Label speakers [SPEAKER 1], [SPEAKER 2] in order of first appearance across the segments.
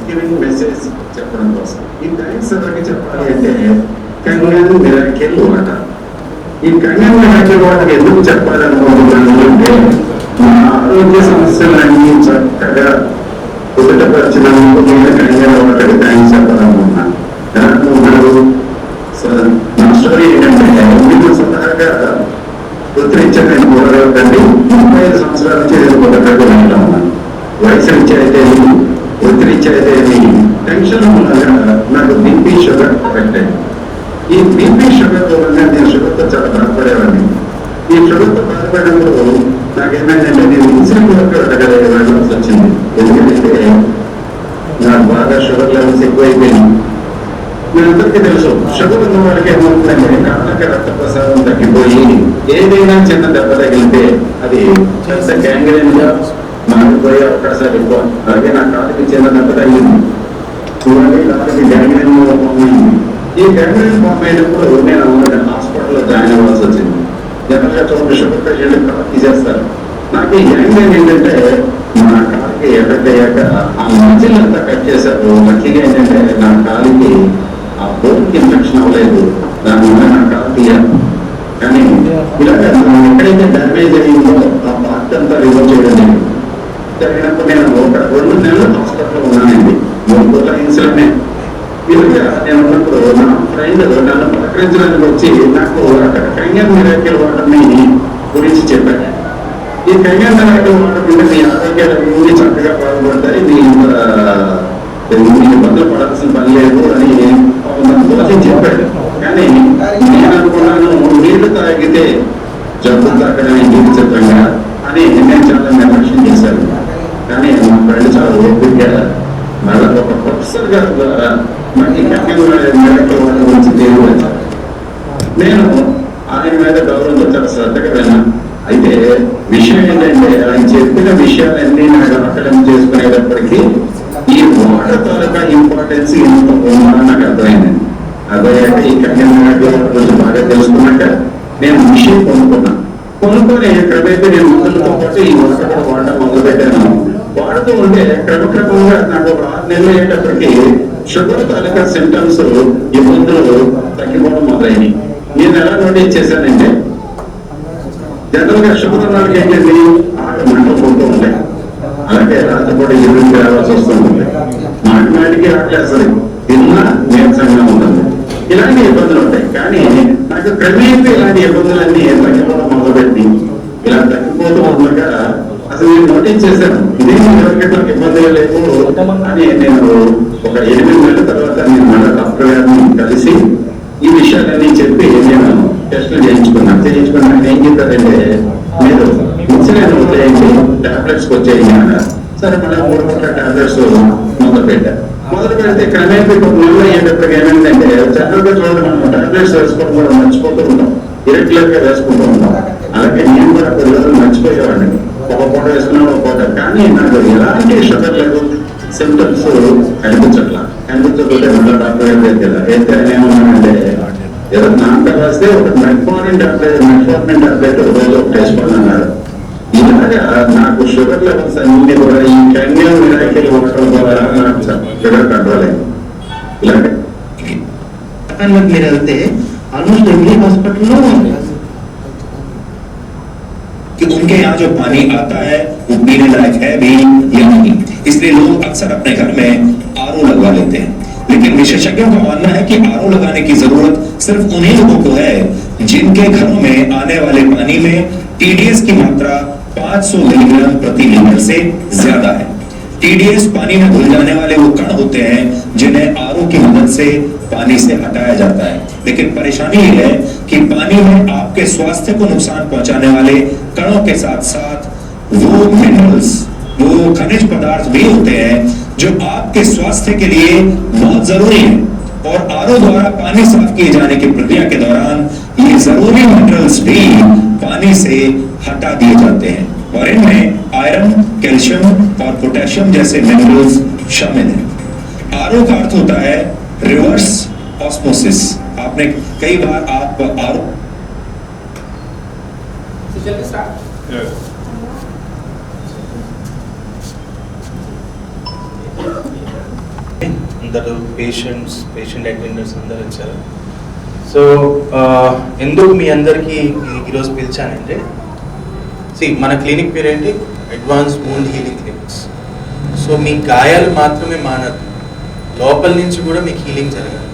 [SPEAKER 1] Giving message చెప్పడం కోసం. ఈ థ్యాంక్స్ ఎవరికి చెప్పాలి అంటే కంగన్ మిరాకిల్ వాటర్. ఈ కంగన్ మిరాకిల్ వాటర్ ఎందుకు చెప్పాలనుకుంటున్నాను అంటే మా ఆరోగ్య సమస్యలన్నీ చక్కగా కుదుటపరిచినందుకు నేను కంగన్ వాటర్కి థ్యాంక్స్ చెప్పాలనుకుంటున్నాను. నా స్టోరీ ఏంటంటే మీరు స్వతహాగా వృత్తిరీత్యా నేను కూడగలకండి 35 సంవత్సరాల నుంచి నేను కూడగలకు వెళ్తా ఉన్నాను. వయసు రీత్యా అయితే వృత్తిరీత్యా అయితే టెన్షన్ ఉండగా నాకు బీపీ షుగర్ ఎఫెక్ట్ అయింది. ఈ బీపీ షుగర్ వల్ల నేను షుగర్తో చాలా బాధపడేవాడిని. ఈ షుగర్తో బాధపడినప్పుడు నాకేమైందంటే నేను ఇన్సులిన్ వరకు వెళ్ళాల్సి వచ్చింది. ఎందుకంటే నాకు బాగా షుగర్ లెవెల్స్ ఎక్కువైపోయింది. మీరందరికీ తెలుసు షుగర్ ఉన్న వాళ్ళకి ఏమవుతుందంటే కాళ్ళకి రక్త ప్రసారం తగ్గిపోయి ఏదైనా చిన్న దెబ్బ తగిలితే అది పెద్ద గ్యాంగ్రీన్ గా మారిపోయే అవకాశాలు ఎక్కువ. అలాగే నా కాళ్ళకి చిన్న దెబ్బ తగిలింది, చూడండి కాళ్ళకి గ్యాంగ్రీన్ ఫామ్ అయింది. ఈ గ్యాంగ్రీన్ ఫామ్ అయినప్పుడు నేను హాస్పిటల్లో జాయిన్ అవ్వాల్సి వచ్చింది. జనరల్ గా చూడండి షుగర్ పేషెంట్ కాలు తీసేస్తారు. నాకు ఈ గ్యాంగ్రీన్ ఏంటంటే నా కాలుకి ఎఫెక్ట్ అయ్యాక ఆ మజిల్ అంతా కట్ చేశారు. లక్కీగా ఏంటంటే నా కాలికి ఆ బోన్కి ఇన్ఫెక్షన్ అవ్వలేదు, దానివల్ల నా కాలు తీయాలి. కానీ ఇలాగ ఎక్కడైతే డ్యామేజ్ అయ్యిందో ఆ పార్ట్ అంతా రిమూవ్ చేయడం జరిగినప్పుడు నేను ఒక 2 నెలలు హాస్పిటల్లో ఉన్నానండి. 3 పూట్ల ఇన్సులిన్. ఇలాగా నేను ఉన్నప్పుడు నా ఫ్రెండ్ నన్ను పలకరించడానికి వచ్చి నాకు అక్కడ కంగన్ మిరాకిల్ వాటర్ని గురించి చెప్పాను. ఈ కంగన్ మిరాకిల్ వాటర్ ఉంటే మీ ఆరోగ్యాలన్నీ చక్కగా బాగుపడతాయి, మీ ఇబ్బందులు పడాల్సిన పని లేదు అని కొంతమంది చెప్పాడు. కానీ నేను అనుకున్నాను నీళ్లు తాగితే జబ్బు తాగడమే జీవితంగా అని నేను చాలా నిర్లక్ష్యం చేశాను. కానీ మా ఫ్రెండ్ చాలా ఓపికగా మళ్ళీ ఒక ప్రొఫెసర్ గారి ద్వారా మనకి మెడికల్ వాళ్ళ గురించి తెలియవచ్చాను. నేను ఆయన మీద గౌరవంతో చాలా శ్రద్ధగా వెళ్ళాను. అయితే విషయం ఏంటంటే ఆయన చెప్పిన విషయాలన్నీ నాకు అకలం చేసుకునేటప్పటికీ ఈ వాటర్ తాలూకా ఇంపార్టెన్స్ ఎంత ఉందని నాకు అర్థమైందండి. అదయ్యాక ఈ కంగన్ గురించి బాగా తెలుసుకున్నాక నేను మిషన్ కొనుక్కొని ఎక్కడైతే నేను మందులతో పాటు ఈ వాటర్ కూడా వాడడం మొదలుపెట్టాను. వాడుతూ ఉంటే క్రమక్రమంగా నాకు 6 నెలలు అయ్యేటప్పటికి షుగర్ తాలూకా సింటమ్స్ ఇబ్బందులు తగ్గిపోవడం మొదలైనవి. నేను ఎలా నోటీస్ చేశానంటే జనరల్ గా షుగర్ ఉన్న వాళ్ళకి ఏంటండి మంటలు పోతూ ఉంటాయి, అలాగే రాత్రిపూట ఎదురుకి రావాల్సి వస్తుంది, మాటిమాటికి ఆకలేస్తుంది, తిన్నా నీరసంగా ఉంటుంది, ఇలాంటి ఇబ్బందులు ఉంటాయి. కానీ నాకు క్రమేపీ ఇలాంటి ఇబ్బందులన్నీ తగ్గిపోవడం మొదలుపెట్టి ఇలా తగ్గిపోతూ ఉండగా అసలు నేను నోటీస్ చేశాను ఇదే ఎవరికి ఇబ్బందులు లేవు అని. నేను ఒక 8 నెలల తర్వాత నేను మళ్ళీ డాక్టర్ గారిని కలిసి ఈ విషయాలన్నీ చెప్పి నేను టెస్టులు చేయించుకున్నాను. ఏం చెప్పారంటే మీరు ఇన్సులిన్ వదిలేయండి, టాబ్లెట్స్ వచ్చేయండి అన్నారు. సరే మళ్ళీ 3 పూట్ల టాబ్లెట్స్ మొదలు పెట్టారు. మొదలు పెడితే క్రమేపీ 1 నెలలు అయ్యేటప్పటికి ఏమైందంటే జనరల్ గా చూడండి మనం టాబ్లెట్స్ వేసుకోవడం కూడా మర్చిపోతూ ఉంటాం, ఇరెగ్యులర్ గా వేసుకుంటూ ఉంటాం. అలాగే నేను కూడా 10 రోజులు మర్చిపోయేవాడిని, ఒక పూట వేసుకున్నా ఒక పూట. కానీ నాకు ఎలాంటి షుగర్ లేదు, సిమ్టమ్స్ కనిపించకపోతే మళ్ళీ డాక్టర్ గారు అయితే ఏమన్నానంటే ఏదో నాన్న రాస్తే ఒక మెట్ఫార్మిన్ టాబ్లెట్ రోజు ఒకటి వేసుకోండి అన్నారు. ఇలాగా నాకు షుగర్ లెవెల్స్ అన్ని కూడా ఈ కంగన్ మిరాకిల్ వాటర్ ద్వారా నాకు షుగర్ కంట్రోల్ అయింది. ఇలాగే
[SPEAKER 2] మీరు వెళ్తే ఆల్మోస్ట్ ఎవ్రీ హాస్పిటల్లో
[SPEAKER 3] कि उनके यहाँ जो पानी आता है वो पीने लायक है भी या नहीं, इसलिए लोग अक्सर अपने घर में आरओ लगवा लेते हैं। लेकिन विशेषज्ञों का मानना है कि आरओ लगाने की जरूरत सिर्फ उन्हीं लोगों को है जिनके घरों में आने वाले पानी में टीडीएस की मात्रा 500 मिलीग्राम प्रति लीटर से ज्यादा है। टीडीएस पानी में घुल जाने वाले वो कण होते हैं जिन्हें आरओ की मदद से पानी से हटाया जाता है। लेकिन परेशानी ये है कि पानी में आपके स्वास्थ्य को नुकसान पहुंचाने वाले कणों के साथ साथ वो मिनरल्स, वो खनिज पदार्थ भी होते हैं जो आपके स्वास्थ्य के लिए बहुत जरूरी है। और आरओ द्वारा पानी साफ किए जाने की प्रक्रिया के दौरान ये जरूरी मिनरल्स भी पानी से हटा दिए जाते हैं और इनमें आयरन, कैल्शियम और पोटेशियम जैसे मिनरल्स शामिल हैं। आरओ का अर्थ होता है रिवर्स ऑस्मोसिस। आपने कई बार आप आरओ
[SPEAKER 2] అందరూ పేషెంట్ అటెండర్స్ అందరూ వచ్చారు. సో ఎందుకు మీ అందరికీ ఈరోజు పిలిచానంటే, మన క్లినిక్ పేరేంటి, advance wound healing clinics. So మీ గాయాలు మాత్రమే మానదు, లోపల నుంచి కూడా మీకు హీలింగ్ జరగాలి.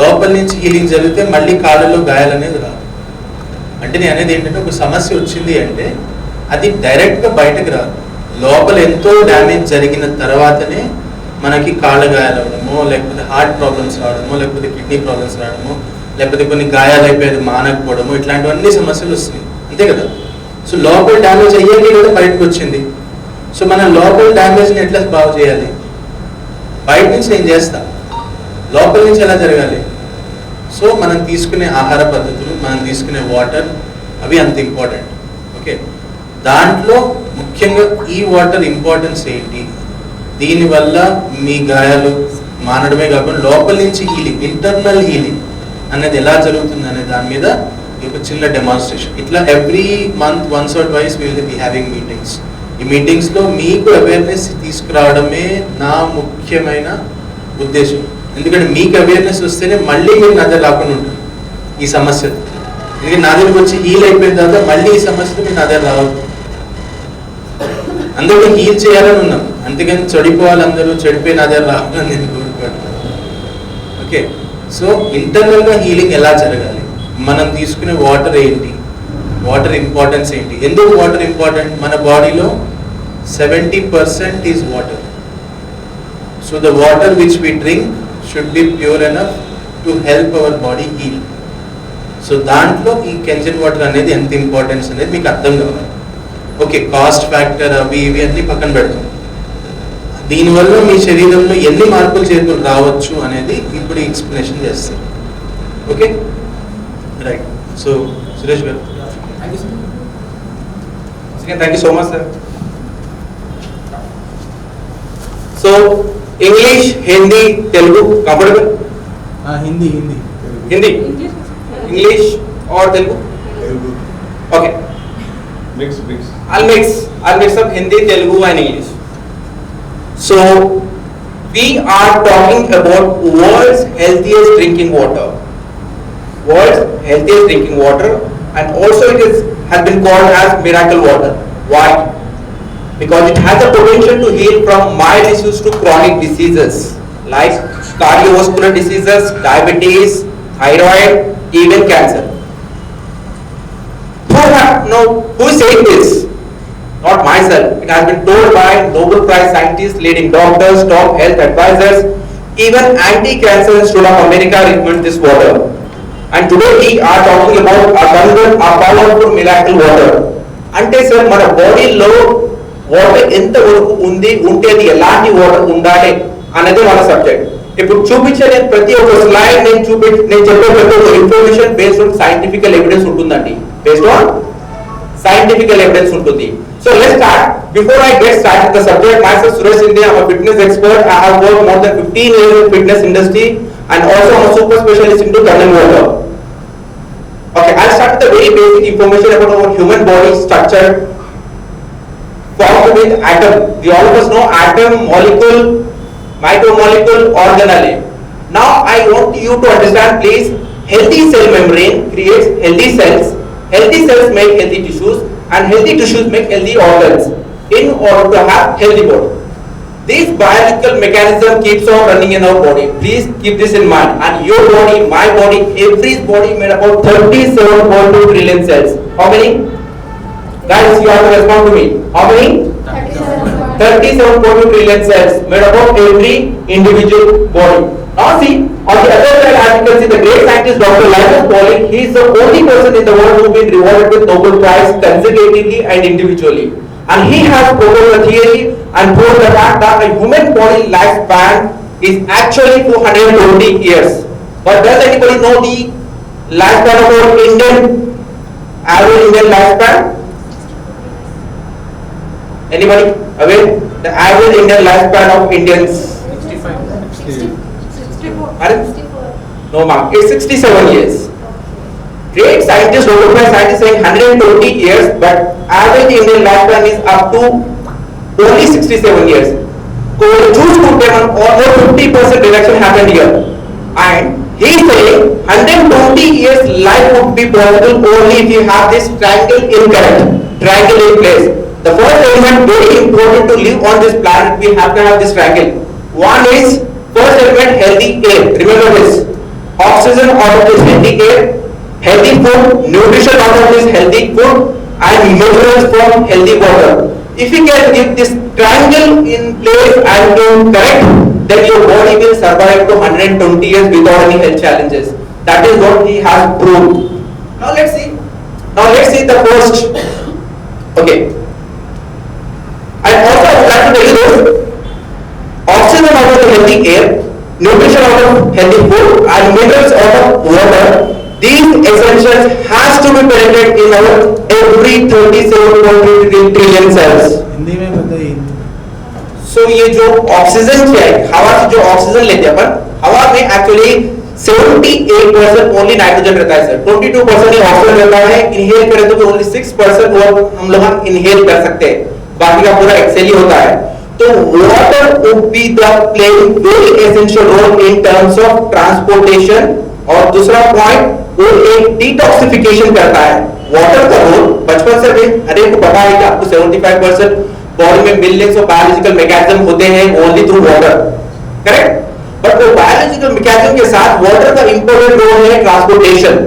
[SPEAKER 2] లోపల నుంచి హీలింగ్ జరిగితే మళ్ళీ కాళ్ళలో గాయాలు అనేది రాదు. అంటే నేను అనేది ఏంటంటే, ఒక సమస్య వచ్చింది అంటే అది డైరెక్ట్గా బయటకు రాదు, లోపల ఎంతో డ్యామేజ్ జరిగిన తర్వాతనే మనకి కాళ్ళ గాయాలు అవ్వడమో, లేకపోతే హార్ట్ ప్రాబ్లమ్స్ రావడమో, లేకపోతే కిడ్నీ ప్రాబ్లమ్స్ రావడమో, లేకపోతే కొన్ని గాయాలు అయిపోయేది మానకపోవడము, ఇట్లాంటివన్నీ సమస్యలు వస్తున్నాయి, అంతే కదా. సో లోపల డ్యామేజ్ అయ్యేది కూడా బయటకు వచ్చింది. సో మనం లోపల డ్యామేజ్ని ఎట్లా బాగు చేయాలి? బయట నుంచి నేను చేస్తా, లోపల నుంచి ఎలా జరగాలి? సో మనం తీసుకునే ఆహార పద్ధతులు, మనం తీసుకునే వాటర్, అవి అంత ఇంపార్టెంట్. ఓకే, దాంట్లో ముఖ్యంగా ఈ వాటర్ ఇంపార్టెన్స్ ఏంటి, దీనివల్ల మీ గాయాలు మానడమే కాకుండా లోపల నుంచి హీలింగ్, ఇంటర్నల్ హీలింగ్ అనేది ఎలా జరుగుతుంది అనే దాని మీద ఒక చిన్న డెమాన్స్ట్రేషన్. ఇట్లా every month once or twice will be having meetings. ఈ మీటింగ్స్లో మీకు అవేర్నెస్ తీసుకురావడమే నా ముఖ్యమైన ఉద్దేశం. ఎందుకంటే మీకు అవేర్నెస్ వస్తేనే మళ్ళీ మీరు నా దగ్గర రాకుండా ఉంటారు ఈ సమస్య. ఎందుకంటే నా దగ్గరకు వచ్చి హీల్ అయిపోయిన తర్వాత మళ్ళీ ఈ సమస్యతో మీరు నా దగ్గర రావద్దు. అందరికీ హీల్ చేయాలని ఉన్నాం, అందుకని చెడిపోవాలి, అందరూ చెడిపోయి నా దగ్గర రావాలని నేను కోరుకుంటున్నాను. ఓకే, సో ఇంటర్నల్గా హీలింగ్ ఎలా జరగాలి, మనం తీసుకునే వాటర్ ఏంటి, వాటర్ ఇంపార్టెన్స్ ఏంటి, ఎందుకు వాటర్ ఇంపార్టెంట్? మన బాడీలో 70% is water. So the water which we drink should be pure enough to help our body heal. So దాంట్లో ఈ కెంజన్ వాటర్ అనేది ఎంత ఇంపార్టెన్స్ అనేది మీకు అర్థం కావాలి. ఓకే, కాస్ట్ ఫ్యాక్టర్ అవి ఇవి అన్ని పక్కన పెడతాం. దీనివల్ల మీ శరీరంలో ఎన్ని మార్పులు చేర్పులు రావచ్చు అనేది ఇప్పుడు ఎక్స్ప్లెనేషన్ చేస్తాం. Okay, right. సో సురేష్ గారు.
[SPEAKER 4] Thank you so much, sir. So, English, Hindi, Telugu, comfortable?
[SPEAKER 2] Hindi.
[SPEAKER 4] Hindi? English or Telugu?
[SPEAKER 1] Telugu.
[SPEAKER 4] Okay.
[SPEAKER 1] Mix.
[SPEAKER 4] I'll mix up Hindi, Telugu and English. So, we are talking about world's healthiest drinking water. World's healthiest drinking water, and also has been called as miracle water. Why? Because it has the potential to heal from mild issues to chronic diseases like cardiovascular diseases, diabetes, thyroid, even cancer. Who is saying this? Not myself. It has been told by Nobel Prize scientists, leading doctors, top health advisors, even anti-cancer Institute of America recommends this water. And today we are talking about abundant, powerful miracle water. అంటే sir మన బాడీలో water ఎంత వరకు ఉంది, ఉంటేది ఎలాంటి water ఉండాలి అనేది మన సబ్జెక్ట్. ఇప్పుడు చూపించే నేను ప్రతి ఒక్క స్లైడ్ నేను చెప్పే ప్రతి ఒక్క ఇన్ఫర్మేషన్ బేస్డ్ ఆన్ సైంటిఫికల్ ఎవిడెన్స్ ఉంటుందండి. బేస్డ్ ఆన్ సైంటిఫికల్ ఎవిడెన్స్ ఉంటుంది. So let's start. Before I get started the subject, myself Suresh India, I'm a fitness expert. I have worked more than 15 years in fitness industry and also I'm a super specialist into tunnel water. Okay, I'll start with the very basic information about our human body structure formed with atom. We all of us know atom, molecule, micromolecule, organelle. Now I want you to understand please, healthy cell membrane creates healthy cells. Healthy cells make healthy tissues and healthy tissues make healthy organs in order to have healthy body. This biological mechanism keeps on running in our body. Please keep this in mind. And your body, my body, every body made about 37.2 trillion cells. How many? Guys, you have to respond to me. How many? 37.2 trillion cells made up of every individual body. Now see, on the other side, as you can see, the great scientist Dr. Linus Pauling, he is the only person in the world who has been rewarded with Nobel Prize consecutively and individually. And he has proposed a theory and proved the fact that a human body lifespan is actually 220 years. But does anybody know the lifespan of our average Indian lifespan? Anybody aware? The average Indian lifespan of Indians? 64. No, ma'am. It's 67 years. Great scientists, Nobel Prize scientists saying 120 years, but average Indian lifespan is up to only 67 years. So choose to them almost 50% happened here. And he is saying 120 years life would be possible only if you have this triangle in place. The first element very important to live on this planet, we have to have this triangle. One is first element, healthy air. Remember this: oxygen out of this healthy air, healthy food, nutrition out of this healthy food, and minerals from healthy water. If you can give this triangle in place and do correct, then your body will survive to 120 years without any health challenges. That is what he has proved. Now let's see the first. Okay. And also I would like to tell you this: oxygen out of the healthy air, nutrition out of healthy food, and minerals out of water. These essentials has to be present in our every 37.3 trillion cells.
[SPEAKER 2] Hindi में बताइए.
[SPEAKER 4] So ये जो oxygen है, हवा से जो oxygen लेते हैं अपन, हवा में एक्चुअली 78% ओनली नाइट्रोजन रहता है सर, 22% ही ऑक्सीजन रहता है. इनहेल करें तो भी ओनली 6% वो हम लोग इनहेल कर सकते हैं, बाकी का पूरा एक्सेल ही होता है. तो water would be the playing very essential role in terms of transportation. और दूसरा पॉइंट, वो एक डिटॉक्सिफिकेशन करता है. वाटर का रोल बचपन से भी हर एक को पता है कि आपको 75% बॉडी में मिलियंस ऑफ बायोलॉजिकल मैकेनिज्म होते हैं only through water, correct. But वो बायोलॉजिकल मैकेनिज्म के साथ वाटर का इंपॉर्टेंट रोल है ट्रांसपोर्टेशन.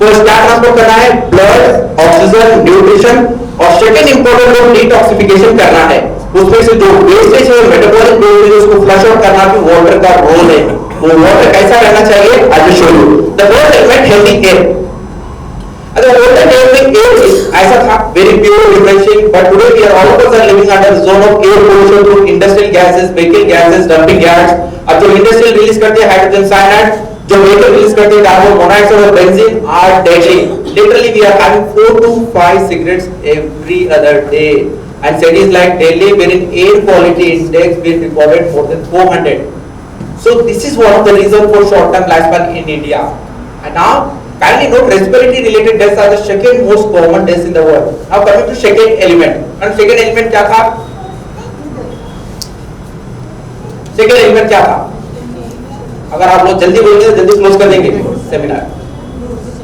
[SPEAKER 4] फर्स्ट क्या ट्रांसपोर्ट करना है? Blood, oxygen, nutrition. और सेकंड इंपॉर्टेंट रोल डिटॉक्सिफिकेशन करना है. उसमें से जो वेस्टेज है, मेटाबॉलिक वेस्टेज, उसको फ्लश आउट करना भी वाटर का रोल है. वो वाटर कैसा रहना चाहिए? I will show you. The first element, healthy air. अगर वाटर टेबल एयर ऐसा था, very pure, refreshing, but today we are all of us are living under zone of air pollution through industrial gases, vehicle gases, dumping yards. अब जो industrial release करते हैं hydrogen cyanide, जो vehicle release करते हैं carbon monoxide और benzene, are deadly. Literally we are having 4 to 5 cigarettes every other day. And cities like Delhi, wherein air quality index we recorded more than 400. So this is one of the reasons for short-term lifespan in India. And now, kindly note, respiratory-related deaths are the second most common deaths in the world. Now coming to second element. And second element क्या था? Second element क्या था? अगर आप लोग जल्दी बोलेंगे तो जल्दी क्लोज कर देंगे सेमिनार.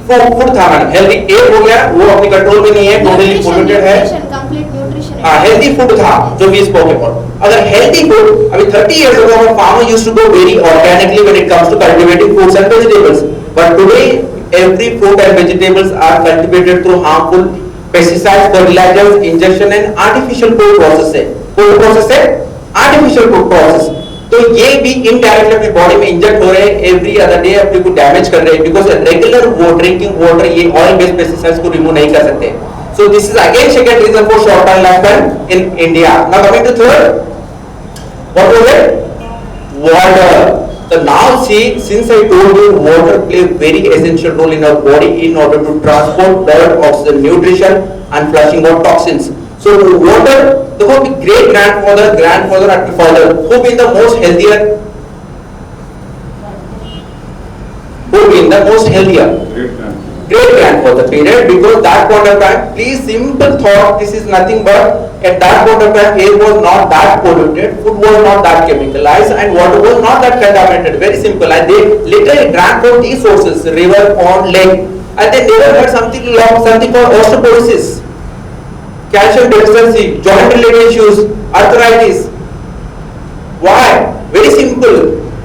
[SPEAKER 4] फूड था मैडम. हेल्दी एयर हो गया, वो अपने कंट्रोल में नहीं है, टोटली पोल्यूटेड है. हाँ, हेल्दी फूड था जो भी स्पोक अबाउट. अगर हेल्दी फूड, अभी 30 years ago our farmer used to go very organically when it comes to cultivating fruits and vegetables, but today every fruit and vegetables are cultivated through harmful pesticides, fertilizers, injection and artificial food process है. food process है artificial food process. तो ये भी indirectly अपनी body में inject हो रहे हैं, एवरी अदर डे अपने को डैमेज कर रहे हैं, बिकॉज रेगुलर ड्रिंकिंग वाटर ये ऑयल बेस्ड पेस्टिसाइड्स को रिमूव नहीं कर सकते. So this is again second reason for short-term lifespan in India. Now coming to third, what was it? Water. So now see, since I told you water play a very essential role in our body in order to transport blood, oxygen, nutrition and flushing out toxins. So water, the whole great grandfather and father who been the most healthier, great grandfather period, because that point of time, please simple thought, this is nothing but at that point of time air was not that polluted, food was not that chemicalized and water was not that contaminated. Very simple. And they literally drank from these sources, river, pond, lake, and they never had something called osteoporosis, calcium deficiency, joint related issues, arthritis. Why? Very simple.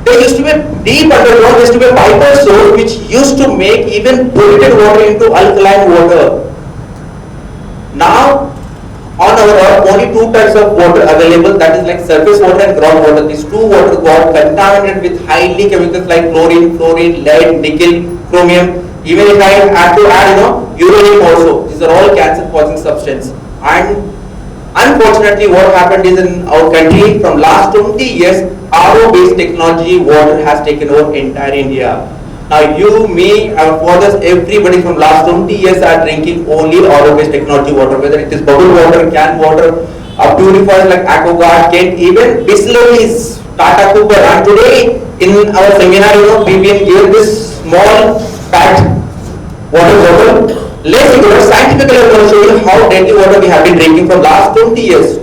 [SPEAKER 4] There used to be deep underground, there used to be a pipeline source which used to make even polluted water into alkaline water. Now, on our earth, only two types of water available, that is like surface water and groundwater. These two water got contaminated with highly chemicals like chlorine, fluorine, lead, nickel, chromium. Even if I had to add, uranium also. These are all cancer-causing substances. And unfortunately, what happened is in our country, from last 20 years, RO-based technology water has taken over entire India. Now you, me, our fathers, everybody from last 20 years are drinking only RO-based technology water, whether it is bottled water, canned water, purifiers like AquaGuard, Kent, even distilleries, Tata Cooper. And today in our seminar, BBN gave this small packed water bottle. Let's see, scientifically I will show you how dirty water we have been drinking from last 20 years.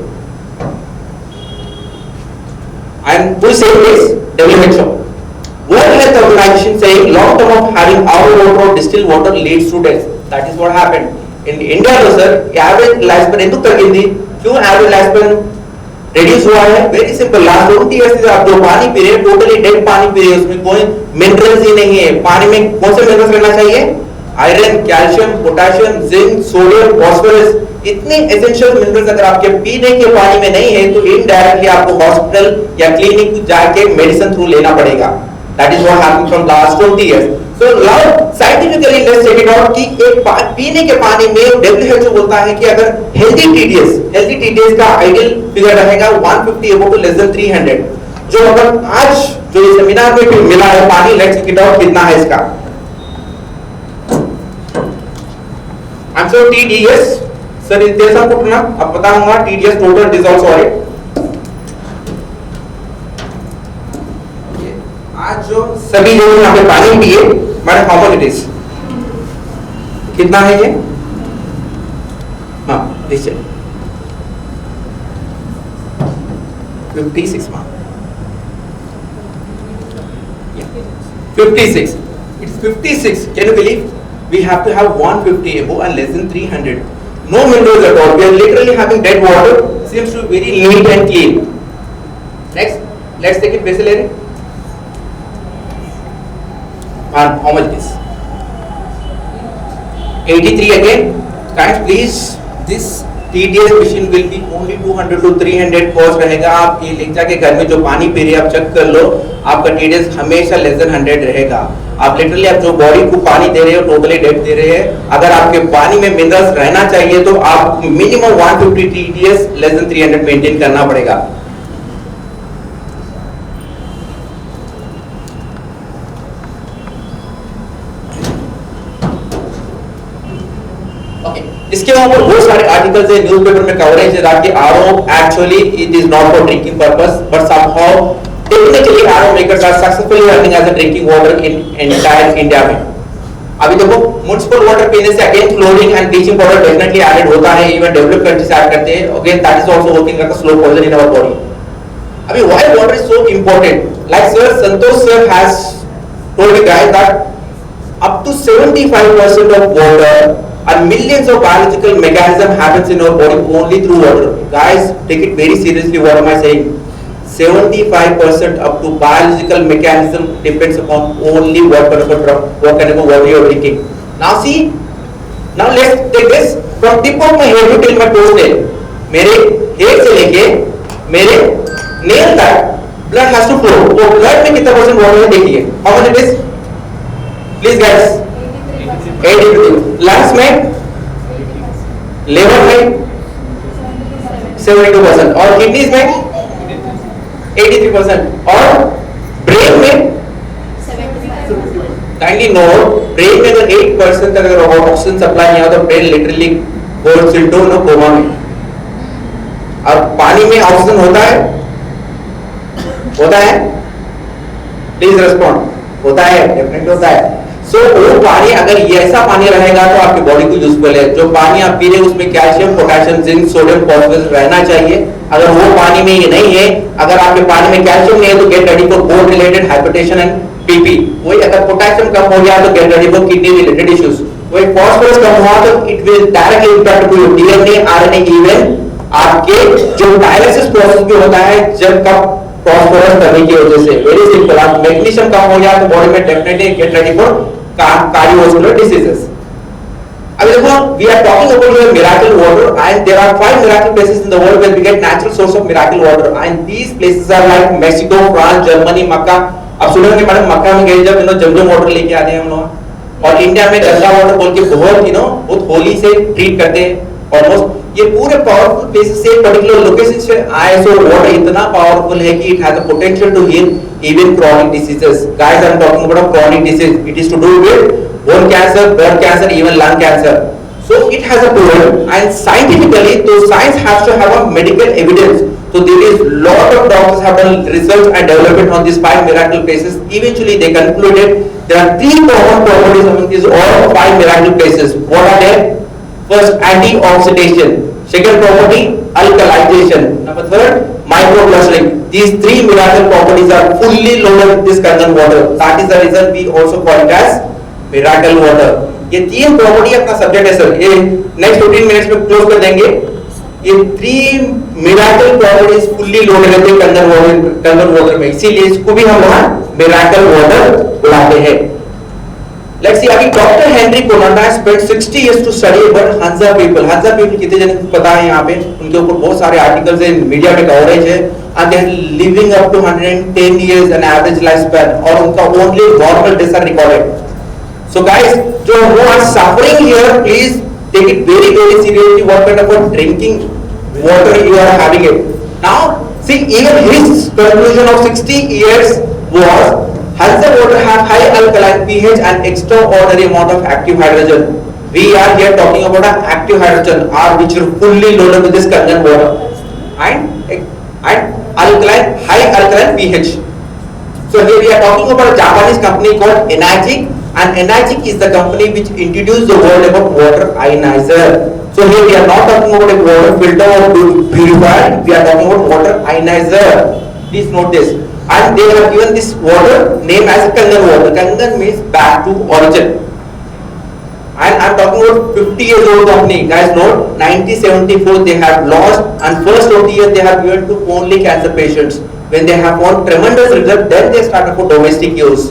[SPEAKER 4] And who said this? WHO. World Health Organization saying long term of having RO water or distilled water leads to death. That is what happened. In India तो sir average lifespan ఎందుకు తగ్గింది? क्यों average lifespan reduce हुआ है? Very simple. Last 20 years से आप जो पानी पी रहे हैं totally dead पानी पी रहे हैं, उसमें कोई minerals ही नहीं है. पानी में कौन से minerals रहना चाहिए? Iron, calcium, potassium, zinc, sodium, phosphorus, इतने एसेंशियल मिनरल्स अगर आपके पीने के पानी में नहीं है तो इनडायरेक्टली आपको हॉस्पिटल या क्लिनिक को जाके मेडिसिन थ्रू लेना पड़ेगा. That is what happened from last 20 years. So now scientifically let's check it out कि एक पीने के पानी में WHO बोलता है कि अगर हेल्दी TDS का आइडियल फिगर रहेगा 150 अबव टू लेस देन 300. जो अगर आज जो इस सेमिनार में मिला है पानी, लेट्स चेक इट आउट कितना है इसका. आंसर TDS सर इतना कुटना अब बताऊंगा. TDS total dissolve solid. आज जो सभी लोग यहाँ पे पानी पिए मैंने हाउ मच इट इज कितना है ये? हाँ देखिए 56 mark 56. It's 56. Can you believe? We have to have 150 above and less than 300. No minerals at all. We are literally having dead water. Seems to be very neat and clean. Next, let's take it basically. And how much is? 83 again. Guys, please. This TDS machine will be only 200 to 300 cost रहेगा. आप ये ले जाके घर में जो पानी P रहे हैं आप चेक कर लो, आपका TDS हमेशा लेस देन 100 रहेगा. आप लिटरली आप जो बॉडी को पानी दे रहे हो टोटली डेड दे रहे हैं. अगर आपके पानी में मिनरल्स रहना चाहिए तो आप minimum 150 TDS less than 300 maintain करना पड़ेगा. इसके ऊपर बहुत सारे आर्टिकल्स है, न्यूज़पेपर में कवरेज है that RO actually it is not for drinking purpose but somehow technically RO makers are successfully running as a drinking water in entire India में. अभी देखो म्युनिसिपल वाटर पीने से again chlorine and bleaching powder definitely add होता है. Even developed countries add करते हैं. Again that is also working like a slow poison in our body. अभी why water is so important? Like sir Santosh sir has told me guys that up to 75% of water and millions of biological mechanism happens in our body only through water. Guys, take it very seriously. What am I saying? 75% up to biological mechanism depends upon only what kind of water you are drinking. Now see, now let's take this from tip of my hair to till my toenail. मेरे hair से लेके मेरे nail तक blood has to flow. तो blood में कितना percent water है देखिए. How much it is? Please guys. 80%. Lungs में, लिवर में 72% और किडनीज में 83% और ब्रेन में 90 नोट. ब्रेन में अगर 8% तक अगर ऑक्सीजन सप्लाई नहीं हो तो brain literally goes into no coma में. और पानी में ऑक्सीजन होता है प्लीज रेस्पॉन्ड. होता है डेफिनेटली होता है. सो वो पानी अगर ये ऐसा पानी रहेगा तो आपकी बॉडी को यूजफुल है. जो पानी आप पी रहे हैं उसमें calcium, potassium, zinc, sodium, phosphorus रहना चाहिए. अगर वो पानी में ये नहीं है, अगर आपके पानी में कैल्शियम नहीं है तो get ready for bone related hypertension and BP. वही अगर पोटेशियम कम हो गया तो get ready for kidney related issues. वही फास्फोरस कम हुआ तो it will directly impact to your DNA, RNA, even आपके जो डायलिसिस प्रोसेस भी होता है जब कब फास्फोरस करने की वजह से. Very simple. आप मैग्नीशियम कम हो गया तो बॉडी में definitely get ready for cardiovascular diseases. अभी देखो, we are talking about your miracle water and there are 5 miracle places in the world where we get natural source of miracle water and these places are like Mexico, France, Germany, मक्का. अब सुनेंगे madam मक्का में गए जब जमजम water लेके आते हैं हम लोग. और इंडिया में गंगा वाटर बोल के बहुत बहुत होली से ट्रीट करते हैं. ऑलमोस्ट ये पूरे पावरफुल प्लेसेस से पर्टिकुलर लोकेशन से आईएसओ वाटर इतना पावरफुल है कि it has a potential to heal even chronic diseases. Guys, I am talking about a chronic disease. It is to do with bone cancer, blood cancer, even lung cancer. So it has a proven and scientifically, so science has to have a medical evidence. So there is lot of doctors have done research and development on these 5 miracle places. Eventually, they concluded there are 3 common properties among these all 5 miracle places. What are they? First, antioxidation. Second property, alkalization. Number third, microclustering. These three miracle properties are fully loaded with this contaminated water. That is the reason we also call it as miracle water. ये तीन property अपना subject है sir. ये next 15 minutes में close कर देंगे. ये three miracle properties fully loaded रहते हैं कंडेंस्ड वाटर में, इसीलिए इसको भी हम वहां मिराकल वाटर बुलाते हैं. लेट्स सी, अभी doctor Henri Coanda spent 60 years to study about Hunza people. Hunza people कितने जन को पता है यहाँ पे? उनके ऊपर बहुत सारे आर्टिकल्स हैं, मीडिया में कवरेज है. And they are living up to 110 years an average life span, और उनका only normal deaths are recorded. So guys, जो who are suffering here, please take it very seriously what kind of a drinking water you are having it. Now see, even his conclusion of 60 years was Hansa water have high alkaline pH and extraordinary amount of active hydrogen. We are here talking about an active hydrogen, which are fully loaded with this contaminated water and alkaline, high alkaline pH. So here we are talking about a Japanese company called Enagic, and Enagic is the company which introduced the word about water ionizer. So here we are not talking about a water filter or purifier, we are talking about water ionizer. Please note this. And they have given this water name as Kangan water. Kangan means back to origin. And I am talking about 50 years old company. Guys note, 1974 they have launched, and first 20 years they have given to only cancer patients. When they have found tremendous result, then they started for domestic use.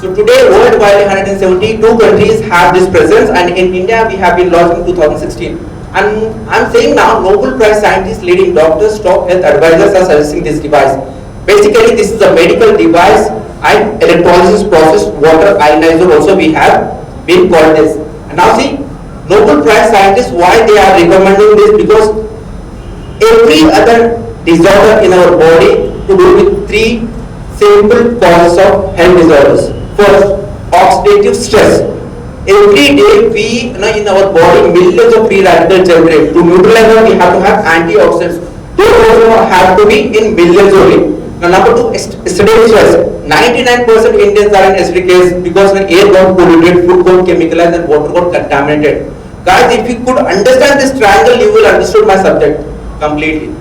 [SPEAKER 4] So today worldwide 172 countries have this presence, and in India we have been launched in 2016. And I am saying now, Nobel Prize scientists, leading doctors, top health advisors are suggesting this device. Basically this is a medical device and electrolysis process, water ionizer also we have been called this. And now see, Nobel Prize scientists, why they are recommending this? Because every other disorder in our body to do with three simple causes of health disorders. First, oxidative stress. Every day we, in our body, millions of free radicals generate. To neutralize them, we have to have antioxidants. Those also have to be in millions only. Now, number two, acidic stress. 99% Indians are in acidic case because when air got polluted, food got chemicalized, and water got contaminated. Guys, if you could understand this triangle, you will understand my subject completely.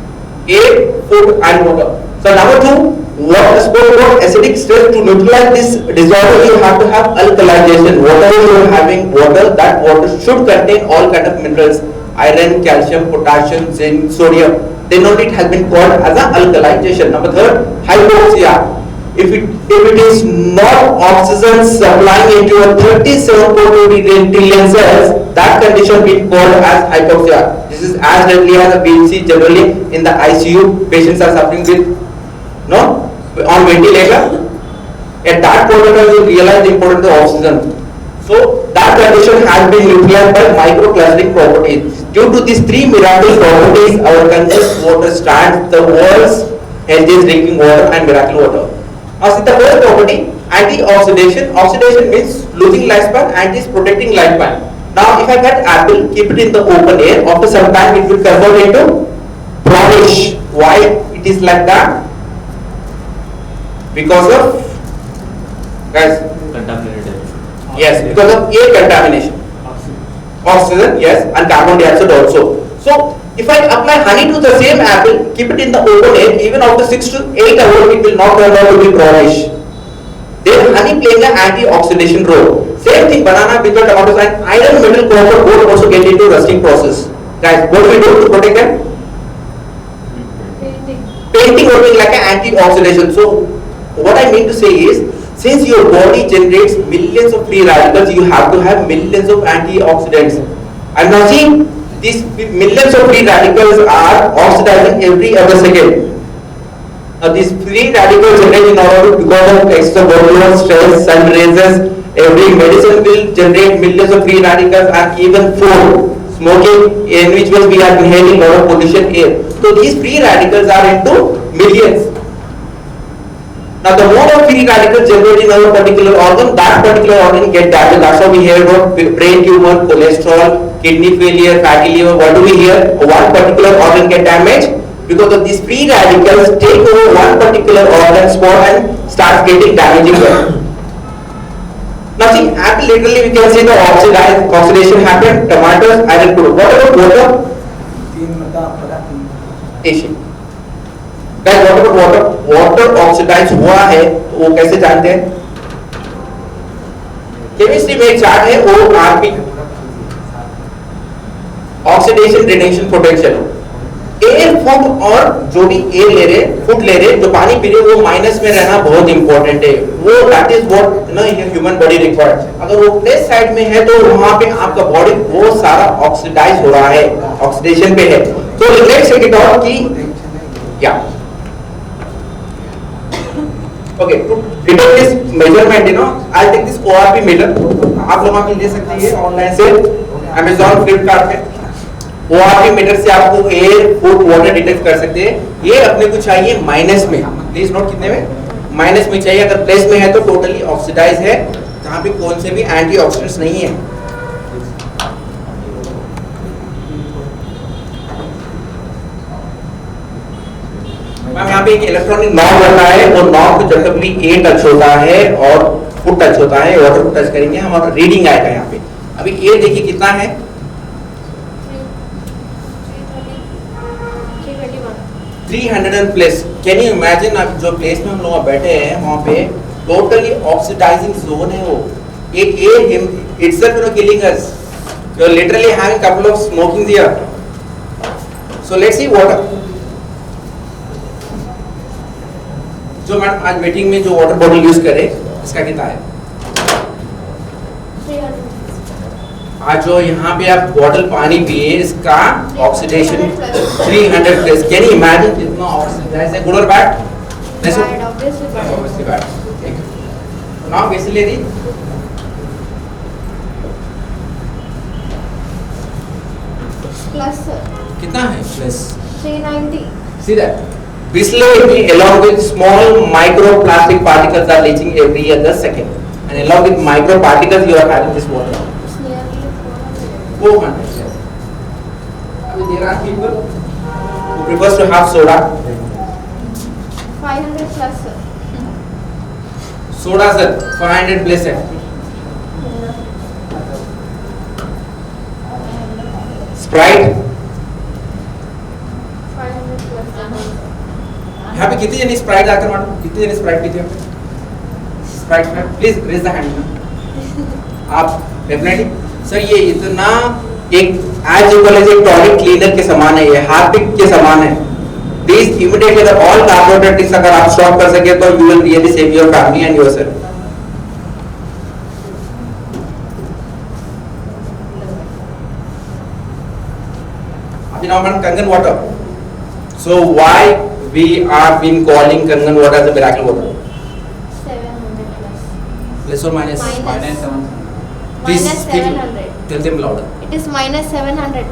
[SPEAKER 4] Air, food, and water. So number two, what is called acidic stress. To neutralize this disorder, you have to have alkalization. Whatever you are having water, that water should contain all kind of minerals: iron, calcium, potassium, zinc, sodium. Then only it has been called as an alkalization. Number third, hypoxia. If it is not oxygen supplying into a 37.2 trillion cells, that condition being called as hypoxia. This is as deadly as a PhD. Generally in the ICU, patients are suffering with on ventilator. At that point of time, you realize the importance of oxygen. So that condition has been neutralized by microclustering properties. Due to these three miracle properties, our condensed water stands the world's healthiest drinking water and miracle water. Now see the first property, anti-oxidation. Oxidation means losing lifespan, anti is protecting lifespan. Now if I cut apple, keep it in the open air, after some time it will convert into brownish. Why it is like that? Because of, guys,
[SPEAKER 5] contaminated.
[SPEAKER 4] Yes, because of air contamination. Oxygen, yes, and carbon dioxide also. So if I apply honey to the same apple, keep it in the open air, even after 6 to 8 hours it will not turn out to be brownish. Then honey playing an anti-oxidation role. Same thing, banana, pickle, tomatoes, and iron, metal, copper both also get into rusting process. Guys, what do we do to protect them? Painting working like an anti-oxidation. So what I mean to say is, since your body generates millions of free radicals, you have to have millions of antioxidants. And now see, these millions of free radicals are oxidizing every other second. Now these free radicals generate in order because of extra workload, stress, sun raises. Every medicine will generate millions of free radicals, and even food, smoking, in which way we are inhaling a lot of pollution air. So these free radicals are into millions. Now the more of free radicals generated in our particular organ, that particular organ get damaged. That's why we hear about brain tumor, cholesterol, kidney failure, fatty liver. What do we hear? One particular organ get damaged because of these free radicals take over one particular organ spot and start getting damaging them. Now see, apple literally we can see the oxidation happen. Tomatoes, iron, food. What about water? Asian. Guys, what about water? Water oxidise हुआ है वो कैसे जानते हैं? Chemistry में एक chart है ORP, oxidation reduction potential. Air food और जो भी एयर ले रहे फूड ले रहे जो पानी पी रहे वो माइनस में रहना बहुत इंपॉर्टेंट है। वो दैट इज व्हाट ना ह्यूमन बॉडी रिक्वायर्स। अगर वो प्लस साइड में है तो वहां पे आपका बॉडी वो सारा ऑक्सीडाइज हो रहा है, ऑक्सीडेशन पे है। तो लेट्स चेक इट आउट कि या okay to detect this measurement you know I take this ORP meter. आप लोग आके ले सकते हैं ऑनलाइन से Amazon फ्लिपकार्ट पे। ORP मीटर से आपको एयर फूड वाटर डिटेक्ट कर सकते हैं। ये अपने को चाहिए माइनस में, प्लीज नोट कितने में, माइनस में चाहिए। अगर प्लस में है तो टोटली ऑक्सीडाइज है, जहां पे कौन से भी एंटीऑक्सीडेंट्स नहीं है। मैम यहाँ पे एक इलेक्ट्रॉनिक नॉब रखा है और नॉब को जब भी एयर टच होता है और फुट टच होता है, वाटर को टच करेंगे हमारा रीडिंग आएगा यहाँ पे। अभी एयर देखिए कितना है, 300 प्लस। कैन यू इमेजिन आप जो प्लेस में हम लोग बैठे हैं वहां पे टोटली ऑक्सीडाइजिंग जोन है वो। ये air itself you know killing us. You are literally having couple of smoking here. So let's see water. जो मैडम आज मीटिंग में जो वाटर बॉटल यूज करे इसका कितना है? आज जो यहाँ पे आप बॉटल पानी पिए इसका oxidation 300 plus. Can you imagine कितना ऑक्सीडाइज है? गुड और bad?
[SPEAKER 5] Bad, obviously bad.
[SPEAKER 4] Now basically
[SPEAKER 5] Plus
[SPEAKER 4] कितना है plus?
[SPEAKER 5] 390.
[SPEAKER 4] See that? Basically along with small microplastic particles are leaching every other second, and along with microparticles you are having this water.
[SPEAKER 5] It's nearly 400.
[SPEAKER 4] 400. Yes. I mean, there are people who prefers to have soda.
[SPEAKER 5] 500 plus.
[SPEAKER 4] Soda sir 500 plus है. Sprite
[SPEAKER 5] 500 plus.
[SPEAKER 4] यहाँ पे कितनी जनी Sprite लाकर मालूम? कितनी जनी Sprite पीते हो? स्प्राइट में प्लीज रेज द हैंड। आप डेफिनेटली सर ये इतना एक एज इक्वल एज एक टॉयलेट क्लीनर के समान है, ये हार्पिक के समान है। Please immediately the all carbohydrates अगर आप स्टॉप कर सके तो you will really save your family and yourself. अभी नाउ मैडम कंगन water. So why we are been calling Kangan water as a miracle water?
[SPEAKER 5] 700 plus.
[SPEAKER 4] Plus or minus?
[SPEAKER 5] Minus.
[SPEAKER 4] Please
[SPEAKER 5] Minus
[SPEAKER 4] speak.
[SPEAKER 5] 700.
[SPEAKER 4] Tell them louder.
[SPEAKER 5] It is minus 700.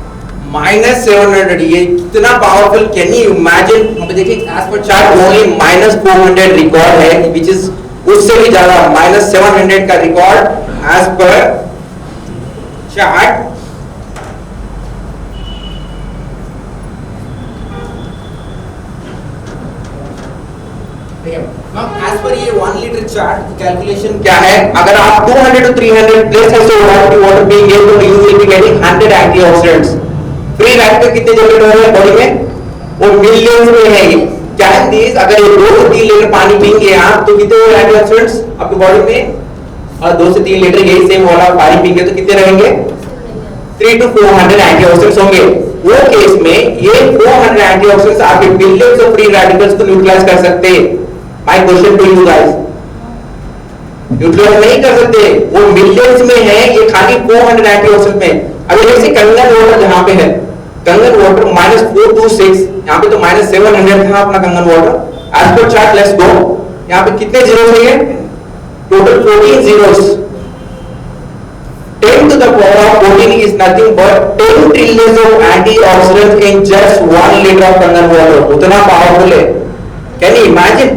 [SPEAKER 4] Minus 700 ये कितना powerful? Can you imagine? हम देखिए as per chart only minus 400 record है, which is उससे भी ज़्यादा minus 700 का record as per chart। As per ये 1 लीटर चार्ट कैलकुलेशन क्या है? अगर आप 200 to 300 प्लेस है so water being able to you will be getting 100 antioxidants। Free radical कितने जनरेट हो रहे हैं बॉडी में? वो मिलियंस में है ये। क्या है दिस? अगर ये 2 से 3 लीटर पानी पीएंगे आप तो कितने एंटीऑक्सीडेंट्स आपकी बॉडी में? और 2 से 3 लीटर यही सेम वाला पानी पीएंगे तो कितने रहेंगे? 3 to 400 एंटीऑक्सीडेंट्स होंगे। वो केस में ये 400 एंटीऑक्सीडेंट्स आपके बिलियंस ऑफ फ्री रेडिकल्स को न्यूट्रलाइज कर सकते हैं। My question to you guys, neutralise नहीं कर सकते, वो मिलियंस में है, ये खाली 400 एंटीऑक्सीडेंट में। अगर जैसे कंगन वाटर जहाँ पे है, कंगन वाटर -426, यहाँ पे तो -700 था अपना Kangen water. As per chart let's go, यहाँ पे कितने जीरो चाहिए? Total 14 zeros। 10 to the power of 14 is nothing but 10 trillions of antioxidants in just 1 liter of कंगन वाटर। उतना पावरफुल है। Can you imagine?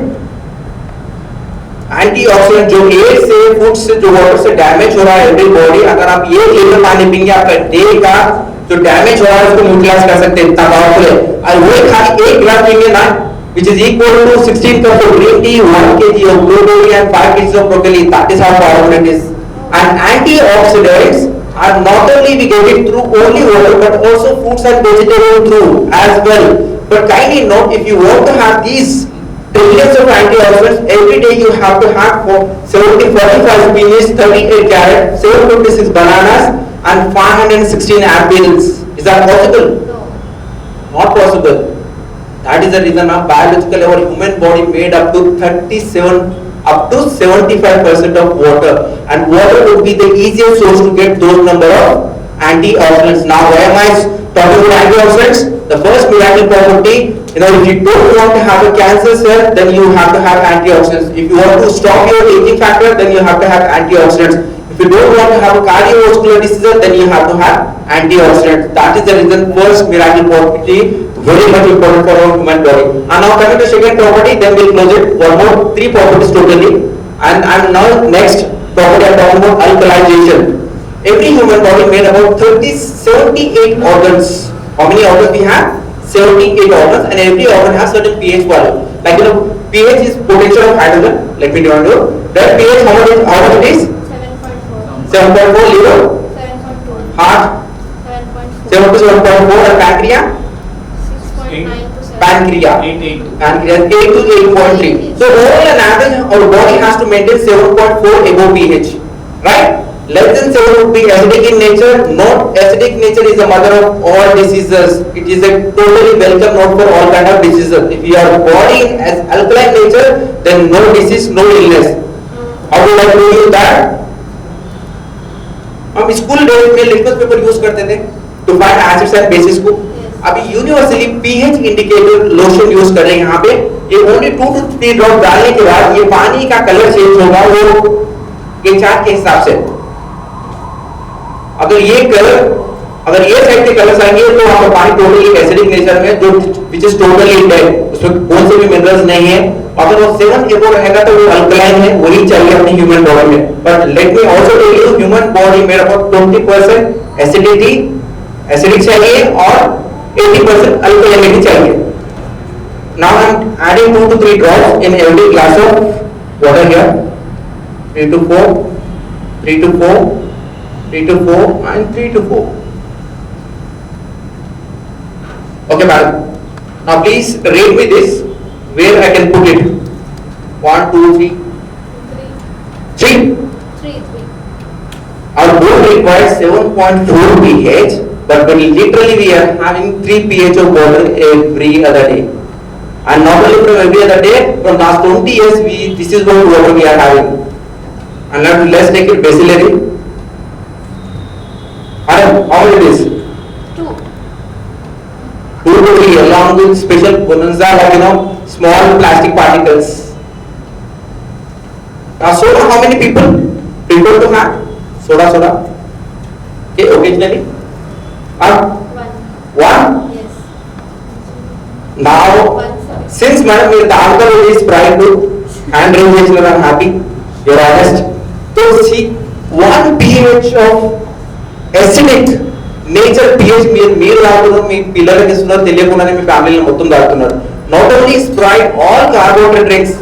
[SPEAKER 4] एंटीऑक्सीडेंट जो एयर से food से जो वाटर से डैमेज हो रहा है एवरी बॉडी, अगर आप ये लीटर पानी पीएंगे आपका डे का जो डैमेज हो रहा है उसको न्यूट्रलाइज कर सकते हैं, इतना पावरफुल है। और वो खाली 1 ग्राम पीएंगे ना which is equal to 16 cups of green tea, 1 kg of blueberry and 5 kg of broccoli. That is how powerful it is. And antioxidants are not only we get it through only water but also fruits and vegetables through as well. But kindly note, if you want to have these trillions of antioxidants, every day you have to have for 45 spinach, 38 carrot, 756 bananas, and 516 apples. Is that possible?
[SPEAKER 5] No.
[SPEAKER 4] Not possible. That is the reason our biological, our human body made up to 75% of water, and water would be the easiest source to get those number of antioxidants. Now, why am I talking about antioxidants? The first miracle property, if you don't want to have a cancer cell, then you have to have antioxidants. If you want to stop your aging factor, then you have to have antioxidants. If you don't want to have a cardiovascular disease, then you have to have antioxidants. That is the reason first miracle property very much important for our human body. And now coming to second property, then we'll close it. One more, three properties totally. And now next property I'm talking about alkalization. Every human body made about 78 organs. How many organs we have? 78 organs, and every organ has certain pH value. Like pH is potential of hydrogen. Let me tell you. That pH how much it is?
[SPEAKER 5] 7.4.
[SPEAKER 4] 7.4. Liver?
[SPEAKER 5] 7.2.
[SPEAKER 4] Heart?
[SPEAKER 5] 7.4.
[SPEAKER 4] 7 to 7.4. And pancreas?
[SPEAKER 5] 6.9 to 7.
[SPEAKER 4] Pancreas 8 to 8.3. So overall an average our body has to maintain 7.4 above pH, right? Less than 7 would be acidic in nature. Not acidic nature is the mother of all diseases. It is a totally welcome note for all kind of diseases. If your body is alkaline nature, then no disease, no illness. How do I do you that? हम school days में litmus paper use करते थे to find acids and bases को. अभी universally pH indicator lotion use कर रहे हैं. यहाँ पे ये ओनली 2 to 3 ड्रॉप डालने के बाद ये पानी का कलर चेंज होगा वो एक चार्ट के हिसाब से. अगर ये साइड के कलर्स आएंगे तो आपका पानी टोटली एसिडिक नेचर में जो विच इज टोटली डेड, उसमें कौन से भी मिनरल्स नहीं है. अगर वो 7 एबो रहेगा तो वो अल्कलाइन है, वही चाहिए अपनी ह्यूमन बॉडी में. But let me also tell you human body made about 20% acidity acidic चाहिए और 80% अल्कलाइनिटी चाहिए. Now I am adding 2 to 3 drops in every glass of water here. 3 to 4 3 to 4 3 to 4 and 3 to 4. Okay, madam. Now please rate me this. Where I can put it? 1, 2, 3. 3.
[SPEAKER 5] 3.
[SPEAKER 4] Our body requires 7.4 pH, but literally we are having 3 pH of water every other day. And not only from every other day, from last 20 years, this is what water we are having. And now let's take it basically. How much it is?
[SPEAKER 5] 2.
[SPEAKER 4] 2 to 3 along with special bonanza like small plastic particles. Now soda, how many people prefer to have soda? Okay, occasionally.
[SPEAKER 5] 1.
[SPEAKER 4] 1.
[SPEAKER 5] Yes.
[SPEAKER 4] Now,
[SPEAKER 5] 1, sir.
[SPEAKER 4] since madam the alcohol is prior to hand raising, I'm happy. You're honest. So see, 1 pH of acidic nature pH మీరు రావడం మీ పిల్లలకి ఇస్తున్నారు తెలియకుండానే మీ ఫ్యామిలీలో మొత్తం దాటుతున్నారు. Not only Sprite, all carbonated drinks,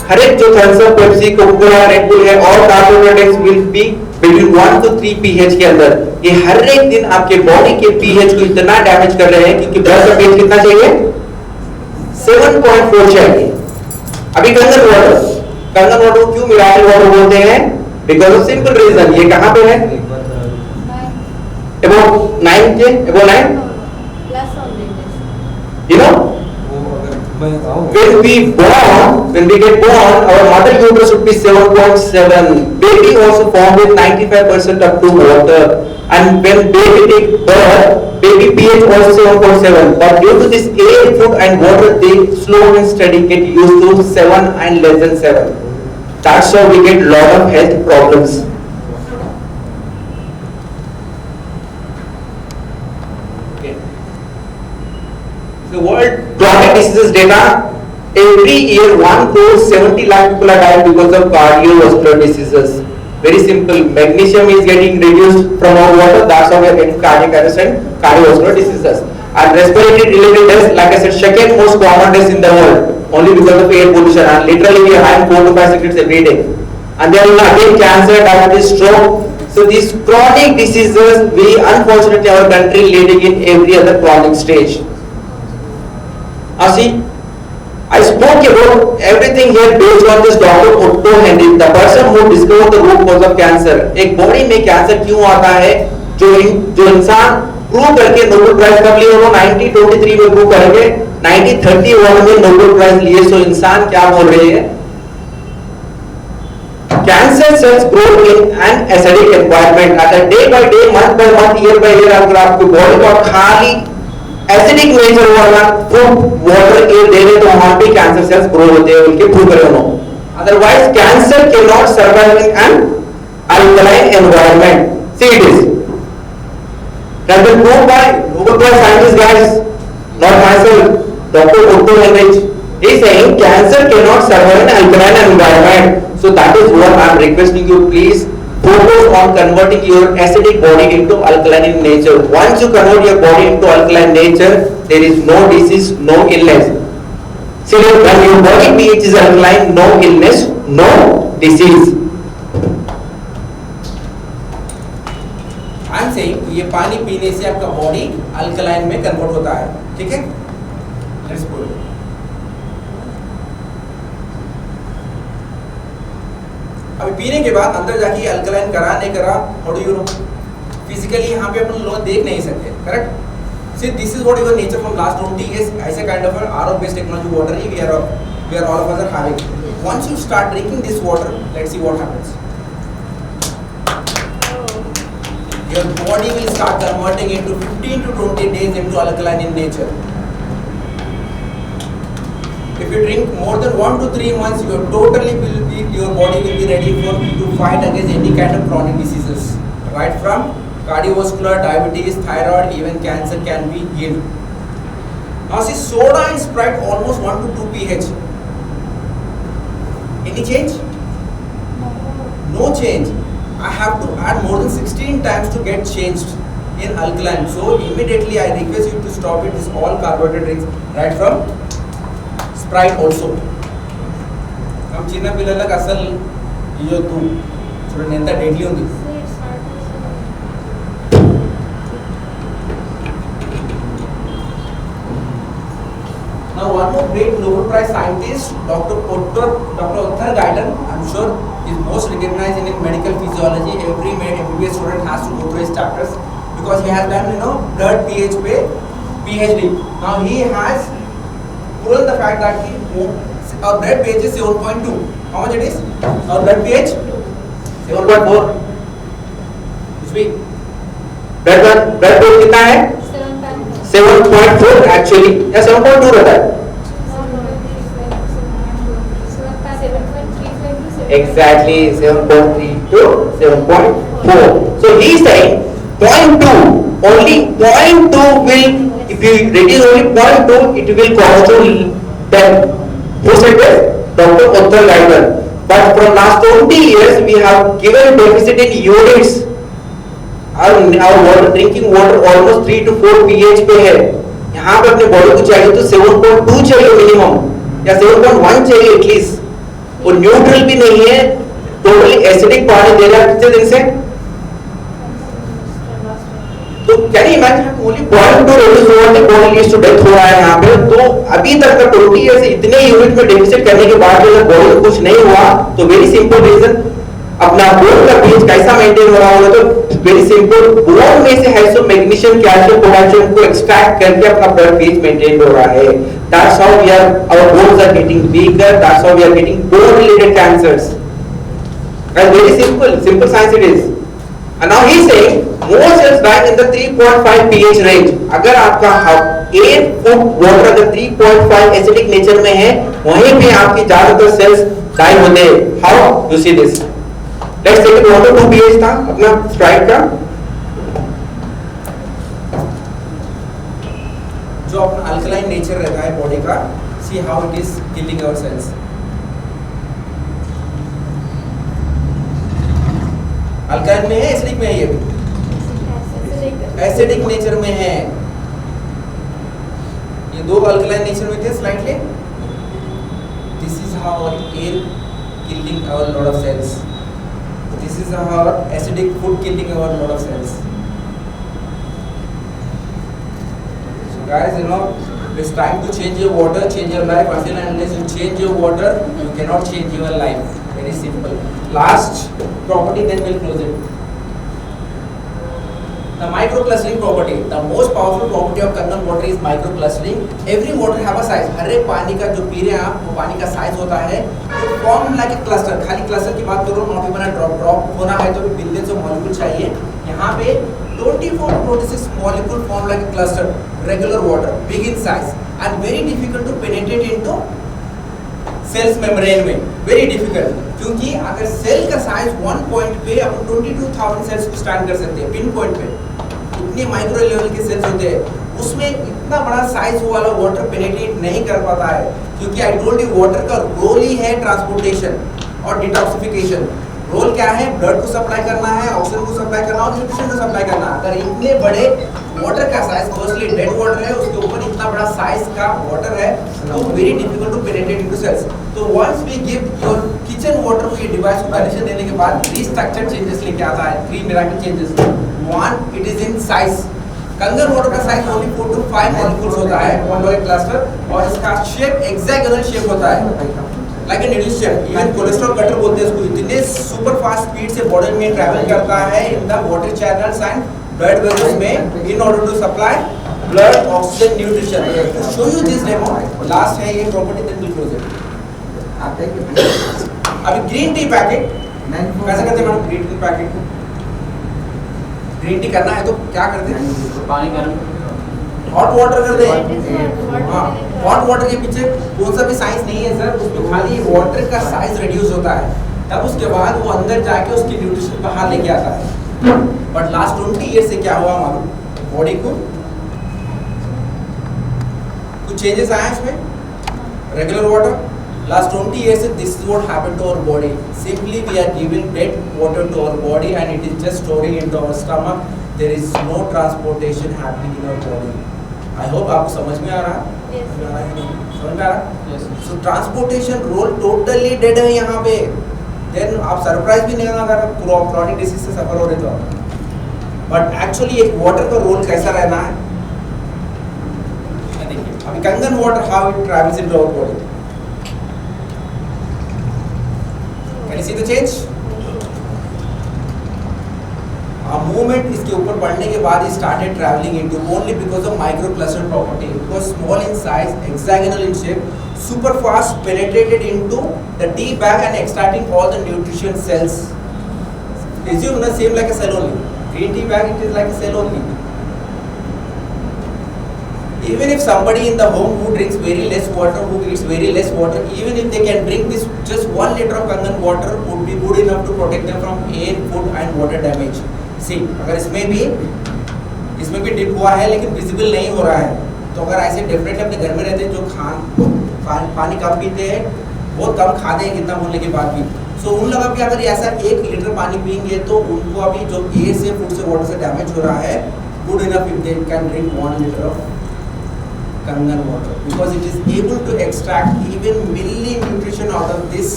[SPEAKER 4] हर एक जो Thums Up, Pepsi, Coca Cola, Red Bull है, all carbonated drinks will be between 1 to 3 pH के अंदर. ये हर एक दिन आपके बॉडी के pH को इतना डैमेज कर रहे हैं क्योंकि ब्लड का pH कितना चाहिए? 7.4 चाहिए. अभी गंगा वाटर क्यों मिराकल वाटर बोलते हैं? Because of simple reason. ये कहाँ पे है? About 9 के about 9.
[SPEAKER 5] Plus only this.
[SPEAKER 4] You know, when we get born, our mother uterus should be 7.7. Baby also formed with 95% up to water, and when baby take birth, baby pH also 7.7. But due to this air, food and water, they slow and steady get used to 7 and less than 7. That's how we get lot of health problems. The world chronic diseases data, every year 1.70 lakh people are dying because of cardiovascular diseases. Very simple. Magnesium is getting reduced from our water. That's how we are getting cardiac arrest and cardiovascular diseases. And respiratory related deaths, like I said, second most common deaths in the world, only because of air pollution. And literally we are having 4 to 5 cigarettes every day. And then again cancer, diabetes, stroke. So these chronic diseases, we unfortunately our country leading in every other chronic stage. See, I spoke about everything here based on this Dr. Otto Henry, the person who discovered the root cause of cancer. एक body में cancer क्यों आता है, जो इंसान prove करके Nobel prize कब लिए, उन्होंने 1923 में प्रूव करेंगे, 1931 में नोबेल प्राइज लिए. सो इंसान क्या बोल रहे हैं, cancer cells grow in an acidic environment. अगर day by day, month by month, year by year अगर आपकी बॉडी को खाली एसिडिक नेचर वाला फूड वाटर एयर दे रहे तो वहां पे कैंसर सेल्स ग्रो होते हैं, उनके प्रूव करें उन्होंने. Otherwise cancer can not survive in an alkaline environment. See it is has been proved by Nobel Prize scientists, guys, not myself, Dr. Otto Henrich. He is saying cancer cannot survive in alkaline environment. So that is what I am requesting you, please focus on converting your acidic body into alkaline in nature. Once you convert your body into alkaline nature, there is no disease, no illness. See, when your body pH is alkaline, no illness, no disease.
[SPEAKER 6] I am saying ये पानी पीने से आपका body alkaline में convert होता है. ठीक है, लेट्स गो. अभी पीने के बाद अंदर जाके अल्कलाइन करा नहीं करा, how do you know? Physically यहाँ पे अपन लोग देख नहीं सकते, correct? See this is what your nature from last 20 years. ऐसे kind of RO based technology water ही we are all of us are having. Once you start drinking this water, let's see what happens. Your body will start converting into 15 to 20 days into alkaline in nature. If you drink more than 1 to 3 months, your body will be ready to fight against any kind of chronic diseases, right from cardiovascular, diabetes, thyroid, even cancer can be healed. Now see, soda and Sprite almost 1 to 2 pH. Any change? No change. I have to add more than 16 times to get changed in alkaline. So immediately I request you to stop it. This all carbonated drinks, right from Sprite also. हम चिन्ना पिल्लला असल ये तू చూడండి ఎంత deadly ఉంది. Now one more great Nobel Prize scientist, Dr. Otto Guyton, I'm sure is most recognized in medical physiology. Every MBBS student has to go through his chapters because he has done blood pH पे PhD. Now he has proven the fact that our blood pH is 7.2. How much it is? Our blood pH 7.4. Which means
[SPEAKER 4] blood pH कितना है? 7.4 actually, या 7.2 रहता है? Exactly, 7.3 to 7.4. So he is saying 0.2, only 0.2 will, if you reduce only 0.2, it will cause to death. Who said this? Dr. Otto Guyton. But from last 20 years, we have given deficit in units. Our water, drinking water almost 3 to 4 pH पे है. यहाँ पे अपने body को चाहिए तो 7.2 चाहिए minimum या 7.1 चाहिए एटलीस्ट. और न्यूट्रल भी नहीं है, टोटली एसिडिक पानी दे रहा है कितने दिन से. तो can you imagine only 0.2 reduce हुआ है, बॉडी लीड्स टू डेथ हुआ है यहाँ पे. तो अभी तक का 20 ईयर से इतने यूनिट में डेफिसिट करने के बाद भी अगर बॉडी को कुछ नहीं हुआ तो वेरी सिंपल रीजन, अपना बोन का पीएच कैसा मेंटेन हो रहा होगा. तो वेरी सिंपल, बोन में से है सो मैग्नीशियम, कैल्शियम, पोटेशियम को एक्सट्रैक्ट करके अपना ब्लड पीएच मेंटेन हो रहा है. That's how our bones are getting weaker. That's how we are getting bone-related cancers. That's very simple science it is. And now he is saying more cells die in the 3.5 pH range. अगर आपका 8 foot water अगर 3.5 acidic nature में है, वहीं पे आपकी ज्यादातर cells die होते हैं. How you see this? Let's take it water 2 pH था अपना Sprite का.
[SPEAKER 6] जो अपना अल्कलाइन नेचर रहता है बॉडी का, see how it is killing our cells. Alkaline में है, एसिडिक में है, ये भी एसिडिक नेचर में है. ये दो अल्कलाइन नेचर में थे slightly. This is how air killing our lot of cells. This is how acidic food killing our lot of cells. Guys, It's time to change your water, change your life. Until and unless you change your water, you cannot change your life. Very simple. Last property, then we'll close it. The microclustering property. The most powerful property of Kangen water is microclustering. Every water have a size. हर एक पानी का जो P रहे हैं आप, वो पानी का size होता है. Form like a cluster. खाली cluster की बात करो, not even a drop होना है तो billions of molecule चाहिए. यहाँ पे 24 to 26 molecule form like a cluster. Regular water, big in size, and very difficult to penetrate into cells membrane में. Very difficult. क्योंकि अगर सेल का साइज 1 पॉइंट पे अपन 22,000 सेल्स को स्टैंड कर सकते हैं पिन पॉइंट पे. इतने माइक्रो लेवल के सेल्स होते हैं, उसमें इतना बड़ा साइज वाला वाटर पेनिट्रेट नहीं कर पाता है. क्योंकि आई टोल्ड यू वाटर का रोल ही है ट्रांसपोर्टेशन और डिटॉक्सिफिकेशन. रोल क्या है? ब्लड को सप्लाई करना है, ऑक्सीजन को सप्लाई करना और न्यूट्रिशन को सप्लाई करना. अगर इतने बड़े वाटर का साइज, फर्स्टली डेड वाटर है, उसके ऊपर इतना बड़ा साइज का वाटर है, तो very difficult to penetrate into cells. तो once we give your kitchen water को ये डिवाइस को कनेक्शन देने के बाद रीस्ट्रक्चर चेंजेस लेके आता है. 3 miracle changes. 1, it is in size. कंगन वाटर का साइज ओनली 4 to 5 मॉलिक्यूल्स होता है, वन वाटर क्लस्टर, और इसका शेप हेक्सागोनल शेप होता है, like a needle shape. Even cholesterol cutter बोलते हैं इसको. इतने सुपर फास्ट स्पीड से बॉडी में ट्रैवल करता है in the water channels and blood vessels में in order to supply blood, oxygen, nutrition. To show you this demo, last है ये property, then we'll close it. अभी green tea packet कैसे करते हैं madam? green tea packet green tea करना है तो क्या करते हैं?
[SPEAKER 7] पानी गर्म,
[SPEAKER 6] hot water करते हैं. हाँ, hot water के पीछे कौन सा भी साइंस नहीं है सर. उसमें खाली water का साइज reduce होता है, तब उसके बाद वो अंदर जाके उसकी न्यूट्रिशन बाहर लेके आता है. बट लास्ट 20 ईयर से क्या हुआ मालूम? बॉडी को कुछ चेंजेस आए इसमें. रेगुलर वाटर लास्ट 20 ईयर से this is what happened to our body. Simply we are giving dead water to our body and it is just storing into our stomach. There is no transportation happening in our body. I hope आपको समझ में आ रहा है. समझ में आ रहा है. सो transportation role totally dead है यहाँ पे. देन आप सरप्राइज भी नहीं होगा अगर क्रॉनिक डिसीज से सफर हो रहे तो. बट एक्चुअली एक वाटर का रोल कैसा रहना है देखिए. अभी Kangen water how it travels into our body. Can you see the change? Movement इसके ऊपर पड़ने के बाद started travelling into only because of micro cluster property. Because small in size, hexagonal in shape, super fast penetrated into the tea bag and extracting all the nutrition cells. Assume na same like a cell only. Green tea bag, it is like a cell only. Even if somebody in the home who drinks very less water, who eats very less water, even if they can drink this just 1 liter of Kangen water would be good enough to protect them from air, food and water damage. See, अगर इसमें भी dip हुआ है लेकिन visible नहीं हो रहा है, तो अगर ऐसे डेफिनेटली अपने घर में रहते हैं जो पानी कम पीते हैं, बहुत कम खाते हैं कितना बोलने के बाद भी. सो उन लोग अभी अगर ऐसा 1 लीटर पानी पियेंगे तो उनको अभी जो एयर से, फूड से, वाटर से डैमेज हो रहा है, good enough if they can drink 1 liter of Kangen water because it is able to extract even milli nutrition out of this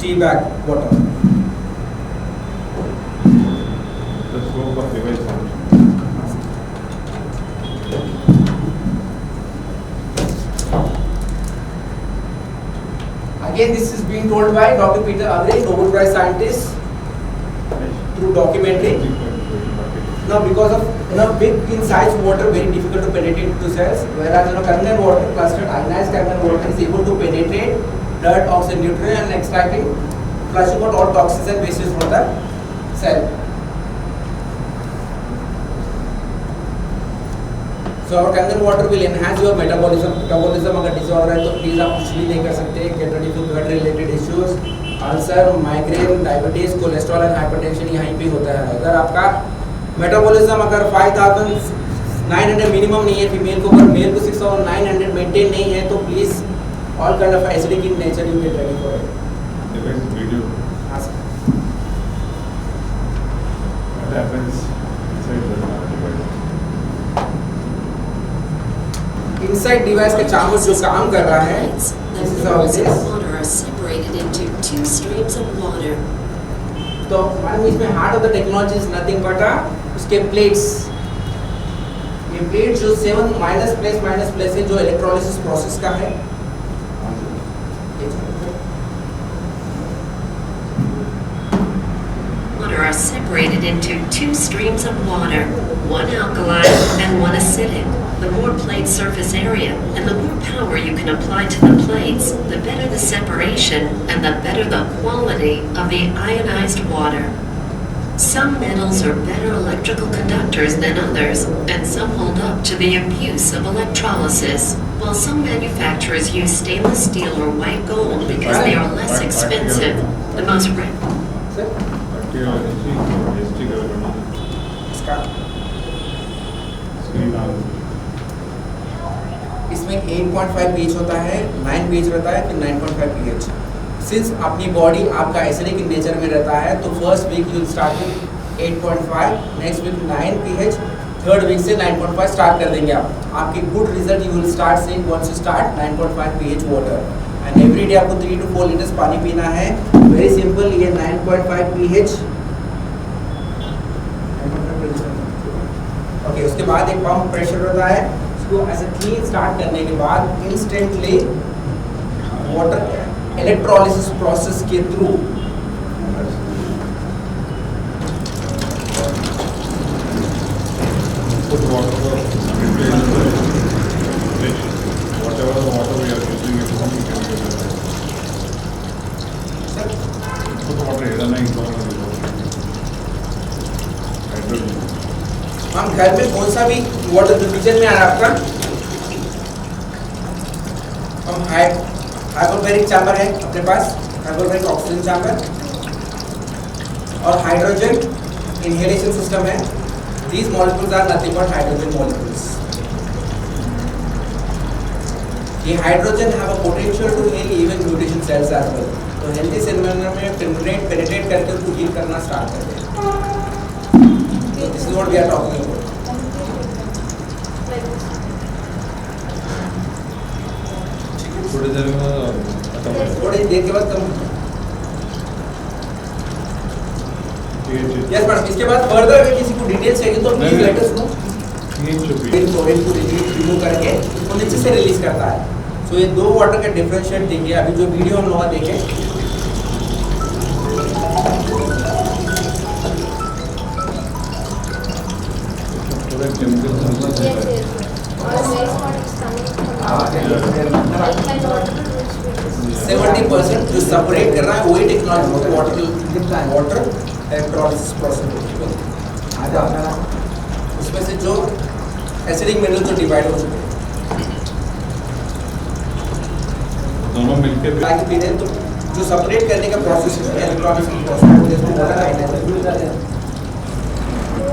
[SPEAKER 6] tea bag water.
[SPEAKER 8] Let's go for device function.
[SPEAKER 6] Again, this is being told by Dr. Peter Agre, Nobel Prize scientist, through documentary. Now, because of big in size water, very difficult to penetrate into cells, whereas Kangen water, clustered ionized Kangen water, is able to penetrate blood, oxygen, nutrient, and extracting, flushing out all toxins and wastes from the cell. So our Kangen water will enhance your metabolism. Metabolism अगर disorder है तो please आप कुछ भी नहीं कर सकते. Get ready for gut related issues, ulcer, migraine, diabetes, cholesterol and hypertension यहीं पे होता है. अगर आपका मेटाबॉलिज्म अगर 5900 मिनिमम नहीं है फीमेल को, अगर मेल को 6900 मेंटेन नहीं है तो please all kind of acidic in nature you get ready for it.
[SPEAKER 8] Device video.
[SPEAKER 6] हाँ sir.
[SPEAKER 8] What happens inside the device?
[SPEAKER 6] Inside device का चामच जो काम कर रहा है,
[SPEAKER 9] The minerals in water are separated into 2 streams of water.
[SPEAKER 6] तो madam इसमें heart of the technology is nothing but उसके प्लेट्स. ये प्लेट जो 7 माइनस प्लस है जो इलेक्ट्रोलिसिस प्रोसेस का है।
[SPEAKER 9] Water are separated into two streams of water, one alkaline and one acidic. The more plate surface area and the more power you can apply to the plates, the better the separation and the better the quality of the ionized water. Some metals are better electrical conductors than others, and some hold up to the abuse of electrolysis, while some manufacturers use stainless steel or white gold because they are less expensive. The most
[SPEAKER 6] इसमें 8.5 pH होता है, 9 pH रहता है, फिर 9.5 pH। Since अपनी body आपका acidic nature में रहता है, तो first week you will start with 8.5, next week 9 pH, third week से 9.5 स्टार्ट कर देंगे आप। आपकी good result you will start seeing once you start 9.5 pH water. And every day आपको 3 to 4 लीटर्स पानी पीना है। वेरी सिंपल, ये 9.5 pH। ओके, उसके बाद एक पंप प्रेशर रहता है, उसको ऐसे क्लीन स्टार्ट करने के बाद इंस्टेंटली वाटर इलेक्ट्रोलिसिस प्रोसेस के through
[SPEAKER 8] whatever the water we are using it from, we can use it. Put water hydrogen.
[SPEAKER 6] हम घर में कौन सा भी वाटर जो किचन में आ रहा है आपका, हम हाइपोबैरिक चैम्बर है अपने पास, हाइपोबैरिक ऑक्सीजन चैम्बर और हाइड्रोजन इनहेलेशन सिस्टम है। These molecules are nothing but hydrogen molecules. ये hydrogen have a potential to heal even mutation cells as well. तो हेल्दी सेल में पेनिट्रेट करके उसको हील करना स्टार्ट करते हैं। So this is what we are talking about. थोड़ी देर के बाद कम। यस मैडम, इसके बाद फर्दर अगर किसी को डिटेल्स चाहिए तो प्लीज लेट अस नो। इनको रिमूव करके उसको नीचे से रिलीज करता है। सो ये दो वाटर का डिफरेंशिएट देखिए, अभी जो वीडियो हम लोग देखें
[SPEAKER 5] Yes,
[SPEAKER 6] 70% जो सेपरेट कर रहा है वही टेक्नोलॉजी वाटर इलेक्ट्रोलिसिस प्रोसेस। उसमें से जो एसिडिक मिनरल जो डिवाइड हो चुके हैं
[SPEAKER 8] दोनों मिलके
[SPEAKER 6] ताकि पीने, तो जो सेपरेट करने का प्रोसेस है इलेक्ट्रोलिसिस प्रोसेस।